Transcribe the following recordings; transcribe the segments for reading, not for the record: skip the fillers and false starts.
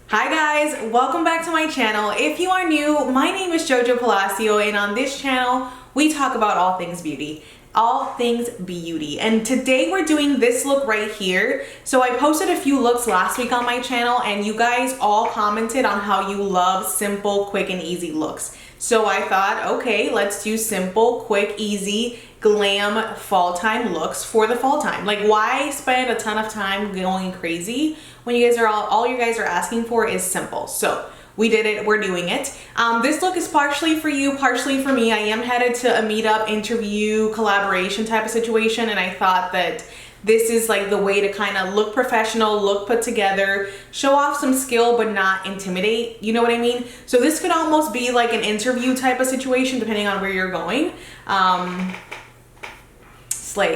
Hi guys, welcome back to my channel. If you are new, my name is JoJo Palacio, and on this channel we talk about all things beauty. And today we're doing this look right here. So I posted a few looks last week on my channel and you guys all commented on how you love simple, quick and easy looks. So I thought, okay, let's do simple, quick, easy, glam fall time looks for the fall time. Like, why spend a ton of time going crazy when you guys are all you guys are asking for is simple. So we did it, we're doing it. This look is partially for you, partially for me. I am headed to a meetup, interview, collaboration type of situation, and I thought that this is like the way to kind of look professional, look put together, show off some skill but not intimidate, you know what I mean? So this could almost be like an interview type of situation depending on where you're going.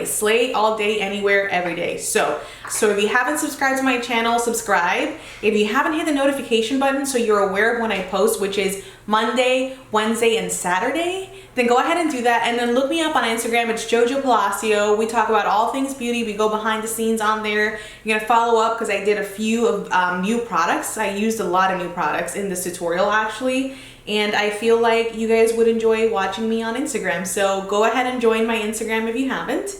Slay all day, anywhere, every day. So if you haven't subscribed to my channel, subscribe. If you haven't hit the notification button so you're aware of when I post, which is Monday, Wednesday, and Saturday, then go ahead and do that. And then look me up on Instagram. It's JoJo Palacio. We talk about all things beauty. We go behind the scenes on there. You're gonna follow up because I did a few of new products. I used a lot of new products in this tutorial actually. And I feel like you guys would enjoy watching me on Instagram. So go ahead and join my Instagram if you haven't.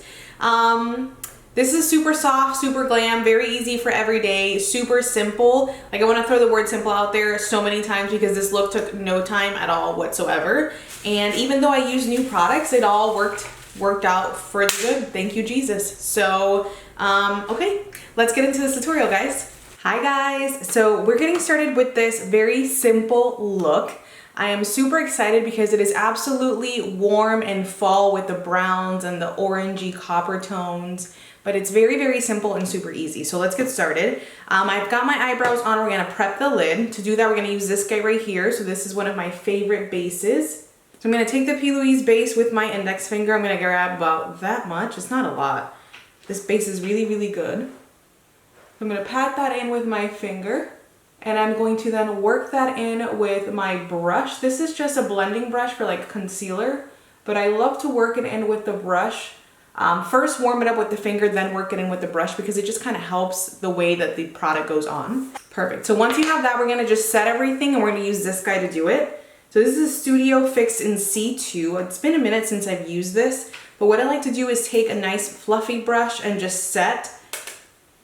This is super soft, super glam, very easy for every day, super simple. Like, I want to throw the word simple out there so many times because this look took no time at all whatsoever. And even though I use new products, it all worked out for the good. Thank you, Jesus. So, okay, let's get into this tutorial, guys. Hi guys, so we're getting started with this very simple look. I am super excited because it is absolutely warm and fall with the browns and the orangey copper tones, but it's very, very simple and super easy. So let's get started. I've got my eyebrows on. We're gonna prep the lid. To do that, we're gonna use this guy right here. So this is one of my favorite bases. So I'm gonna take the Louise base with my index finger. I'm gonna grab about that much. It's not a lot. This base is really, really good. I'm gonna pat that in with my finger. And I'm going to then work that in with my brush. This is just a blending brush for like concealer, but I love to work it in with the brush. First warm it up with the finger, then work it in with the brush because it just kind of helps the way that the product goes on. Perfect. So once you have that, we're gonna just set everything and we're gonna use this guy to do it. So this is a Studio Fix in C2. It's been a minute since I've used this, but what I like to do is take a nice fluffy brush and just set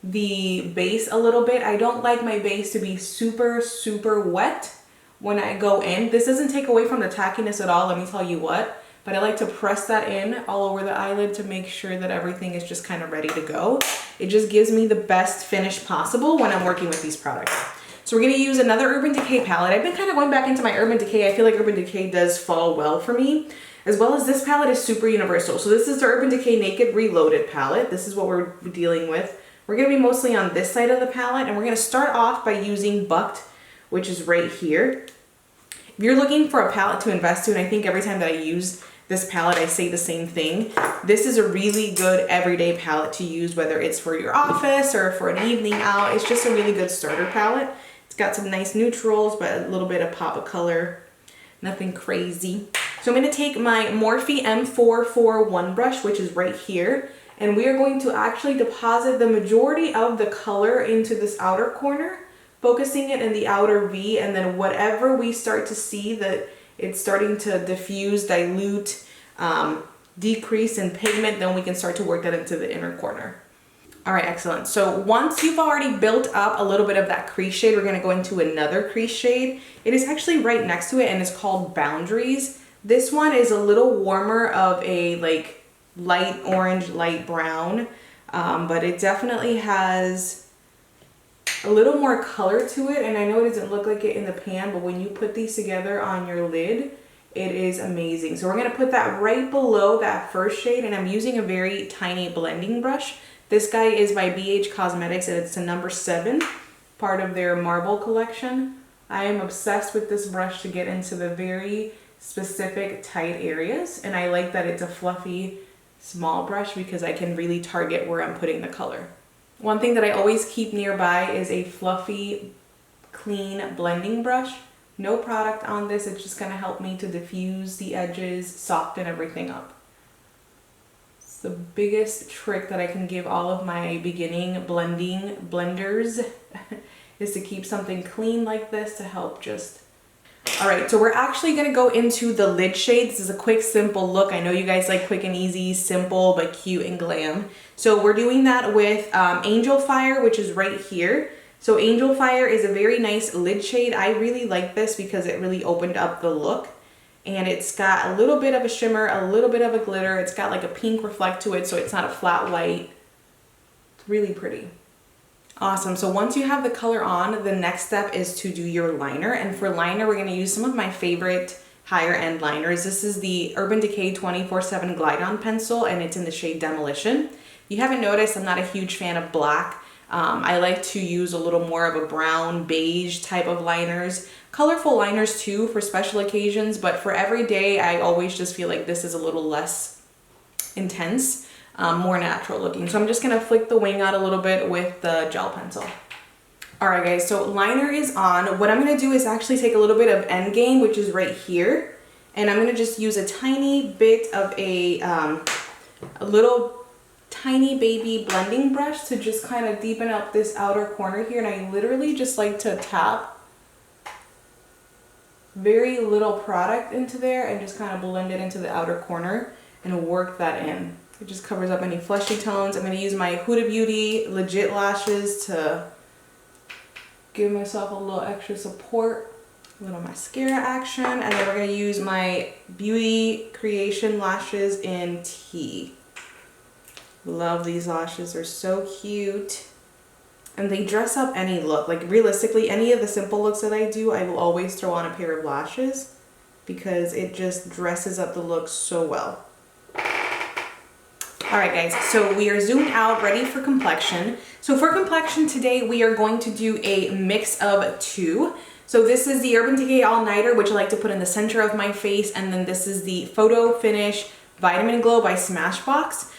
the base a little bit. I don't like my base to be super, super wet when I go in. This doesn't take away from the tackiness at all, let me tell you what, but I like to press that in all over the eyelid to make sure that everything is just kind of ready to go. It just gives me the best finish possible when I'm working with these products. So we're gonna use another Urban Decay palette. I've been kind of going back into my Urban Decay. I feel like Urban Decay does fall well for me, as well as this palette is super universal. So this is the Urban Decay Naked Reloaded palette. This is what we're dealing with. We're gonna be mostly on this side of the palette, and we're gonna start off by using Bucked, which is right here. If you're looking for a palette to invest in, I think every time that I use this palette, I say the same thing. This is a really good everyday palette to use, whether it's for your office or for an evening out. It's just a really good starter palette. It's got some nice neutrals, but a little bit of pop of color, nothing crazy. So I'm gonna take my Morphe M441 brush, which is right here, and we are going to actually deposit the majority of the color into this outer corner, focusing it in the outer V, and then whatever we start to see that it's starting to diffuse, dilute, decrease in pigment, then we can start to work that into the inner corner. All right, excellent. So once you've already built up a little bit of that crease shade, we're gonna go into another crease shade. It is actually right next to it and it's called Boundaries. This one is a little warmer of a like light orange, light brown, but it definitely has a little more color to it, and I know it doesn't look like it in the pan, but when you put these together on your lid, it is amazing. So we're gonna put that right below that first shade, and I'm using a very tiny blending brush. This guy is by BH Cosmetics, and it's a number 7, part of their Marble collection. I am obsessed with this brush to get into the very specific tight areas, and I like that it's a fluffy small brush because I can really target where I'm putting the color. One thing that I always keep nearby is a fluffy, clean blending brush. No product on this, it's just gonna help me to diffuse the edges, soften everything up. It's the biggest trick that I can give all of my beginning blenders is to keep something clean like this to help just... All right, so we're actually gonna go into the lid shade. This is a quick, simple look. I know you guys like quick and easy, simple, but cute and glam. So we're doing that with Angel Fire, which is right here. So Angel Fire is a very nice lid shade. I really like this because it really opened up the look. And it's got a little bit of a shimmer, a little bit of a glitter. It's got like a pink reflect to it, so it's not a flat white. It's really pretty. Awesome. So once you have the color on, the next step is to do your liner. And for liner, we're going to use some of my favorite higher end liners. This is the Urban Decay 24/7 Glide On Pencil, and it's in the shade Demolition. You haven't noticed, I'm not a huge fan of black. I like to use a little more of a brown, beige type of liners. Colorful liners too for special occasions, but for every day, I always just feel like this is a little less intense. More natural looking. So I'm just gonna flick the wing out a little bit with the gel pencil. All right guys, so liner is on. What I'm gonna do is actually take a little bit of Endgame, which is right here, and I'm gonna just use a tiny bit of a little tiny baby blending brush to just kind of deepen up this outer corner here. And I literally just like to tap very little product into there and just kind of blend it into the outer corner and work that in. It just covers up any fleshy tones. I'm going to use my Huda Beauty Legit lashes to give myself a little extra support. A little mascara action. And then we're going to use my Beauty Creation lashes in Tea. Love these lashes. They're so cute. And they dress up any look. Like realistically, any of the simple looks that I do, I will always throw on a pair of lashes because it just dresses up the look so well. All right guys, so we are zoomed out, ready for complexion. So for complexion today, we are going to do a mix of two. So this is the Urban Decay All Nighter, which I like to put in the center of my face. And then this is the Photo Finish Vitamin Glow by Smashbox.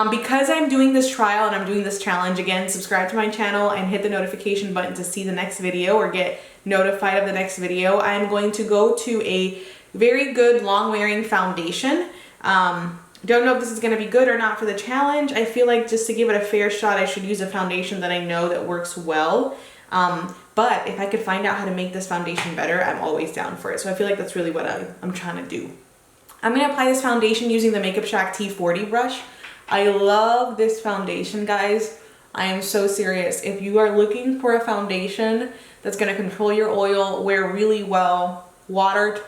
Because I'm doing this trial and I'm doing this challenge, again, subscribe to my channel and hit the notification button to see the next video or get notified of the next video. I'm going to go to a very good long wearing foundation. Don't know if this is going to be good or not for the challenge. I feel like just to give it a fair shot, I should use a foundation that I know that works well. But if I could find out how to make this foundation better, I'm always down for it. So I feel like that's really what I'm trying to do. I'm going to apply this foundation using the Makeup Shack T40 brush. I love this foundation, guys. I am so serious. If you are looking for a foundation that's going to control your oil, wear really well, water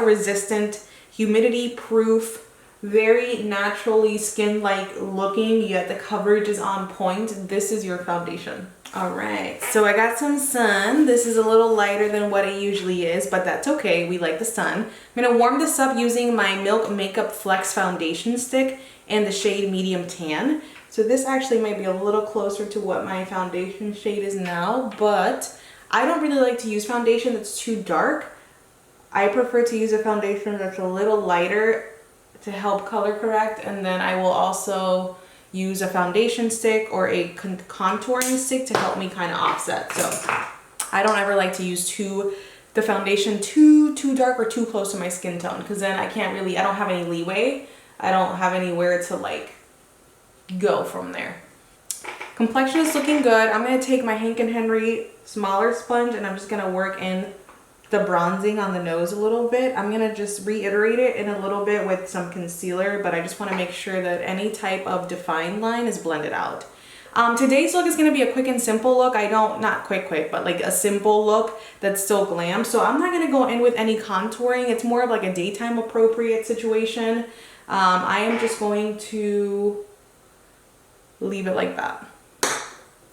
resistant, humidity proof, very naturally skin-like looking, yet the coverage is on point, this is your foundation. All right, so I got some sun. This is a little lighter than what it usually is, but that's okay. We like the sun. I'm gonna warm this up using my Milk Makeup Flex foundation stick and the shade Medium Tan. So this actually might be a little closer to what my foundation shade is now, but I don't really like to use foundation that's too dark. I prefer to use a foundation that's a little lighter to help color correct, and then I will also use a foundation stick or a contouring stick to help me kind of offset. So I don't ever like to use the foundation too dark or too close to my skin tone, because then I don't have any leeway. I don't have anywhere to like go from there. Complexion is looking good. I'm going to take my Hank & Henry smaller sponge and I'm just going to work in the bronzing on the nose a little bit. I'm gonna just reiterate it in a little bit with some concealer, but I just want to make sure that any type of defined line is blended out. Today's look is gonna be a quick and simple look. Not quick, but like a simple look that's still glam. So I'm not gonna go in with any contouring. It's more of like a daytime appropriate situation. I am just going to leave it like that.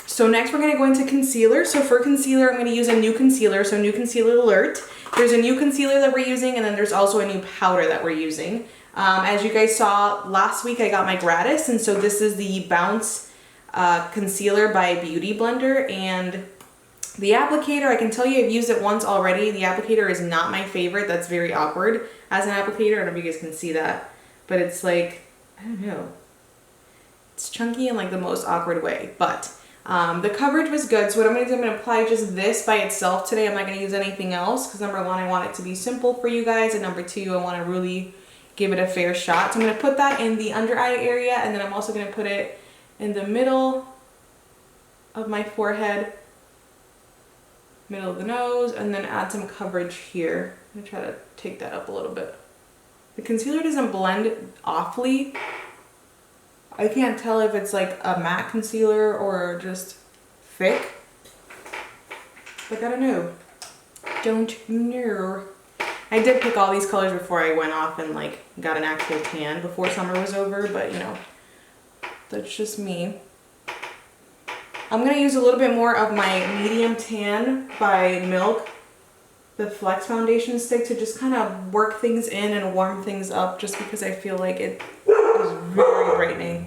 So next we're going to go into concealer. So for concealer, I'm going to use a new concealer. So new concealer alert. There's a new concealer that we're using, and then there's also a new powder that we're using. As you guys saw last week, I got my gratis, and so this is the Bounce concealer by Beauty Blender. And the applicator, I can tell you I've used it once already. The applicator is not my favorite. That's very awkward as an applicator. I don't know if you guys can see that, but it's like, I don't know. It's chunky in like the most awkward way, but the coverage was good. So what I'm going to do, I'm going to apply just this by itself today. I'm not going to use anything else because number one, I want it to be simple for you guys. And number two, I want to really give it a fair shot. So I'm going to put that in the under eye area. And then I'm also going to put it in the middle of my forehead middle of the nose, and then add some coverage here. I'm gonna try to take that up a little bit. The concealer doesn't blend awfully. I can't tell if it's like a matte concealer or just thick. Like, I don't know. Don't know. I did pick all these colors before I went off and like got an actual tan before summer was over, but you know, that's just me. I'm gonna use a little bit more of my medium tan by Milk, the Flex foundation stick, to just kind of work things in and warm things up, just because I feel like it is very brightening.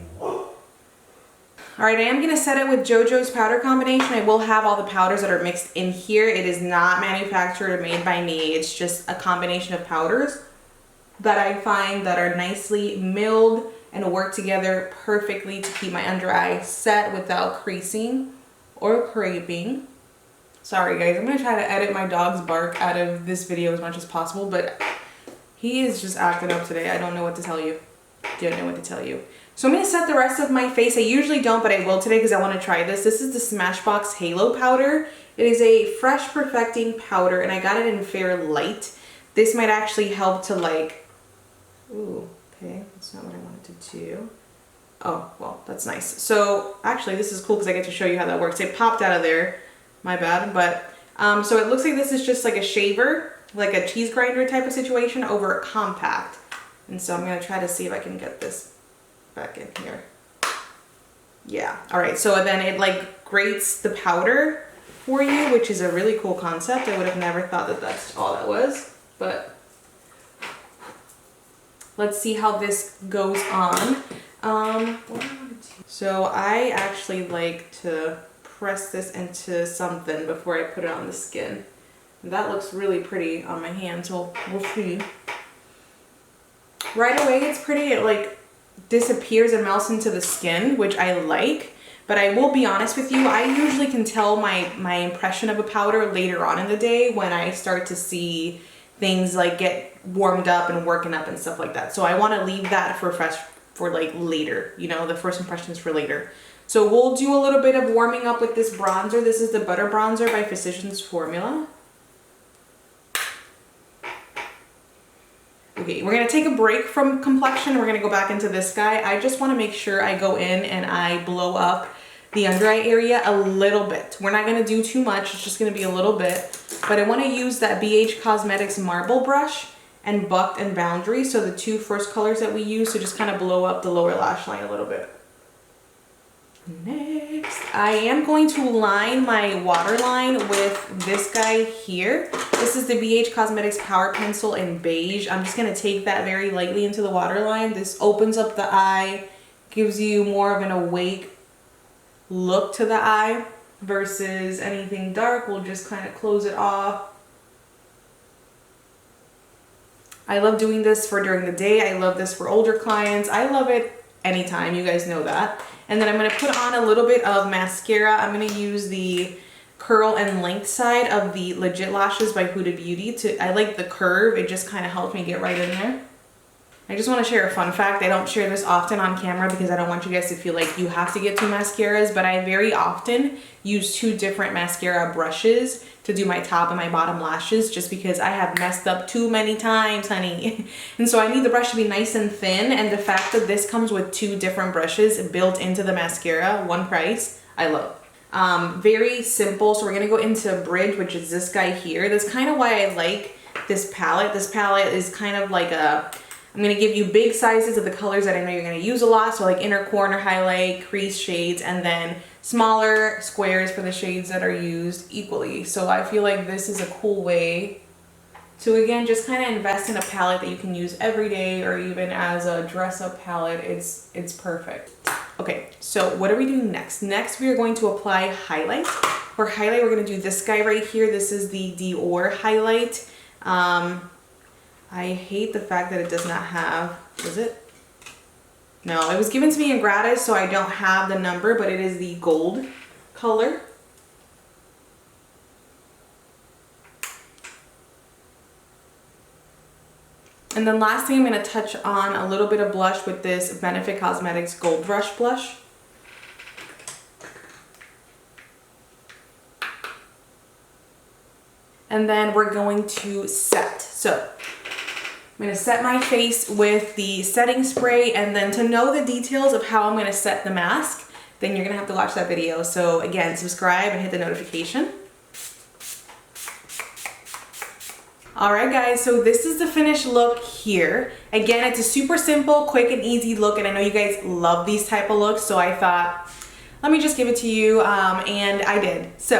Alright, I am going to set it with JoJo's powder combination. I will have all the powders that are mixed in here. It is not manufactured or made by me. It's just a combination of powders that I find that are nicely milled and work together perfectly to keep my under eye set without creasing or creping. Sorry guys, I'm going to try to edit my dog's bark out of this video as much as possible, but he is just acting up today. I don't know what to tell you. Don't know what to tell you. So I'm going to set the rest of my face. I usually don't, but I will today because I want to try this. This is the Smashbox Halo Powder. It is a fresh perfecting powder, and I got it in Fair Light. This might actually help to like... Ooh, okay. That's not what I wanted to do. Oh, well, that's nice. So actually, this is cool because I get to show you how that works. It popped out of there. My bad. But so it looks like this is just like a shaver, like a cheese grinder type of situation over a compact. And so I'm going to try to see if I can get this back in here. Yeah. All right. So then it like grates the powder for you, which is a really cool concept. I would have never thought that that's all that was, but let's see how this goes on. So I actually like to press this into something before I put it on the skin. And that looks really pretty on my hand, so we'll see. Right away it's pretty. It like disappears and melts into the skin, which I like. But I will be honest with you, I usually can tell my impression of a powder later on in the day when I start to see things like get warmed up and working up and stuff like that. So I want to leave that for like later, you know, the first impressions for later. So we'll do a little bit of warming up with this bronzer. This is the Butter Bronzer by Physicians Formula. Okay, we're going to take a break from Complexion. We're going to go back into this guy. I just want to make sure I go in and I blow up the under eye area a little bit. We're not going to do too much. It's just going to be a little bit. But I want to use that BH Cosmetics Marble Brush and Bucked and Boundary. So the two first colors that we use to just kind of blow up the lower lash line a little bit. Next, I am going to line my waterline with this guy here. This is the BH Cosmetics Power Pencil in Beige. I'm just going to take that very lightly into the waterline. This opens up the eye, gives you more of an awake look to the eye versus anything dark. We'll just kind of close it off. I love doing this for during the day. I love this for older clients. I love it anytime. You guys know that. And then I'm going to put on a little bit of mascara. I'm going to use the curl and length side of the Legit Lashes by Huda Beauty. I like the curve. It just kind of helps me get right in there. I just want to share a fun fact. I don't share this often on camera because I don't want you guys to feel like you have to get two mascaras, but I very often use two different mascara brushes to do my top and my bottom lashes just because I have messed up too many times, honey. And so I need the brush to be nice and thin, and the fact that this comes with two different brushes built into the mascara, one price, I love. Very simple. So we're going to go into Bridge, which is this guy here. That's kind of why I like this palette. This palette is kind of like I'm going to give you big sizes of the colors that I know you're going to use a lot. So like inner corner highlight, crease shades, and then smaller squares for the shades that are used equally. So I feel like this is a cool way to, again, just kind of invest in a palette that you can use every day or even as a dress up palette. It's perfect. Okay, so what are we doing next? Next, we are going to apply highlight. For highlight, we're going to do this guy right here. This is the Dior Highlight. I hate the fact that it does not have, is it? No, it was given to me in gratis, so I don't have the number, but it is the gold color. And then lastly, I'm going to touch on a little bit of blush with this Benefit Cosmetics Gold Rush blush. and then we're going to set. So I'm gonna set my face with the setting spray, and then to know the details of how I'm gonna set the mask, then you're gonna have to watch that video. So again, subscribe and hit the notification. All right guys, so this is the finished look here. Again, it's a super simple, quick and easy look, and I know you guys love these type of looks, so I thought, let me just give it to you, and I did. So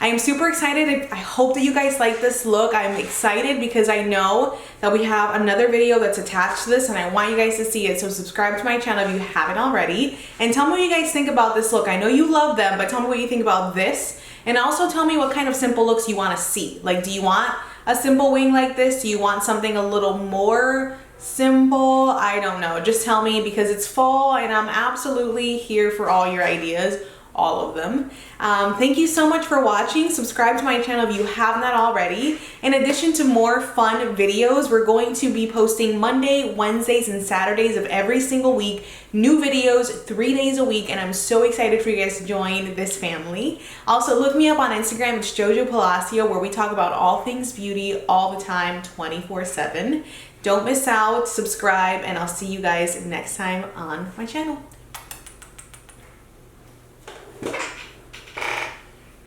I am super excited. I hope that you guys like this look. I'm excited because I know that we have another video that's attached to this, and I want you guys to see it. So subscribe to my channel if you haven't already, and tell me what you guys think about this look. I know you love them, but tell me what you think about this, and also tell me what kind of simple looks you want to see. Like, do you want a simple wing like this? Do you want something a little more simple? I don't know. Just tell me, because it's fall and I'm absolutely here for all your ideas, all of them. Thank you so much for watching. Subscribe to my channel if you have not already. In addition to more fun videos, we're going to be posting Monday, Wednesdays, and Saturdays of every single week. New videos 3 days a week, and I'm so excited for you guys to join this family. Also, look me up on Instagram. It's JoJo Palacio, where we talk about all things beauty all the time, 24/7. Don't miss out, subscribe, and I'll see you guys next time on my channel.